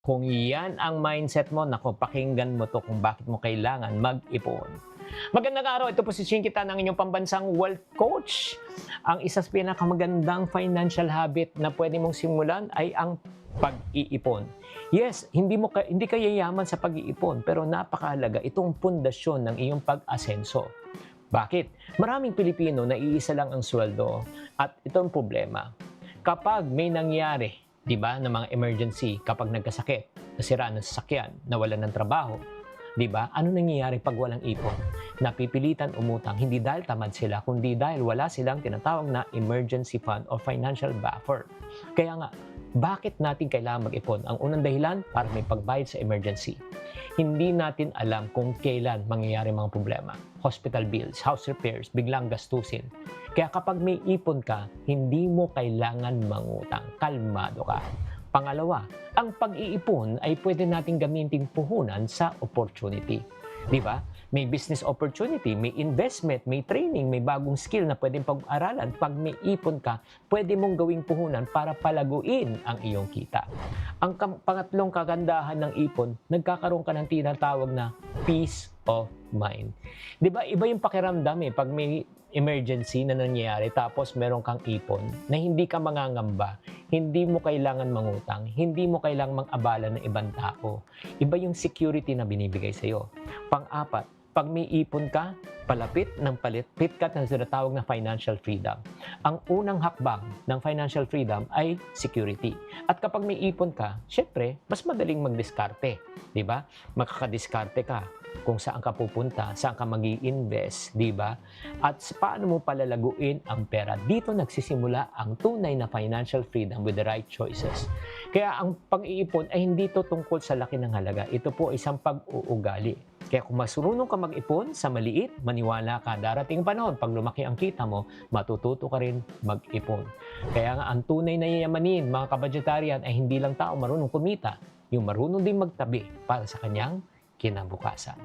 Kung iyan ang mindset mo, naku, pakinggan mo to kung bakit mo kailangan mag-ipon. Magandang araw, ito po si Chinkita ng inyong pambansang wealth coach. Ang isa sa pinakamagandang financial habit na pwede mong simulan ay ang pag-iipon. Yes, hindi ka yayaman sa pag-iipon, pero napakahalaga itong pundasyon ng iyong pag-asenso. Bakit? Maraming Pilipino na iisa lang ang sweldo at itong problema. Kapag may nangyari, di ba, na mga emergency, kapag nagkasakit, nasira ng sasakyan, nawalan ng trabaho, di ba, ano nangyayari pag walang ipon? Napipilitan umutang, hindi dahil tamad sila, kundi dahil wala silang tinatawag na emergency fund or financial buffer. Kaya nga, bakit natin kailangan mag-ipon? Ang unang dahilan, para may pagbayad sa emergency. Hindi natin alam kung kailan mangyayari mga problema. Hospital bills, house repairs, biglang gastusin. Kaya kapag may ipon ka, hindi mo kailangan mangutang. Kalmado ka. Pangalawa, ang pag-iipon ay pwede nating gamitin puhunan sa opportunity. Di ba? May business opportunity, may investment, may training, may bagong skill na pwedeng pag-aralan. Pag may ipon ka, pwede mong gawing puhunan para palaguin ang iyong kita. Ang pangatlong kagandahan ng ipon, nagkakaroon ka ng tinatawag na peace of mind. Di ba, iba yung pakiramdam pag may emergency na nangyayari tapos meron kang ipon na hindi ka mangangamba, hindi mo kailangan mangutang, hindi mo kailangang mang-abala ng ibang tao. Iba yung security na binibigay sa'yo. Pang-apat, pag may ipon ka, palapit ka ng tinatawag na financial freedom. Ang unang hakbang ng financial freedom ay security. At kapag may ipon ka, syempre, mas madaling magdiskarte. Di ba? Makakadiskarte ka kung saan ka pupunta, saan ka mag-i-invest, di ba? At paano mo palalaguin ang pera. Dito nagsisimula ang tunay na financial freedom with the right choices. Kaya ang pag-iipon ay hindi to tungkol sa laki ng halaga. Ito po isang pag-uugali. Kaya kung masurunong ka mag-ipon sa maliit, maniwala ka, darating panahon, pag lumaki ang kita mo, matututo ka rin mag-ipon. Kaya nga, ang tunay na yayamanin, mga kabudgetarian, ay hindi lang tao marunong kumita, yung marunong din magtabi para sa kanyang kinabukasan.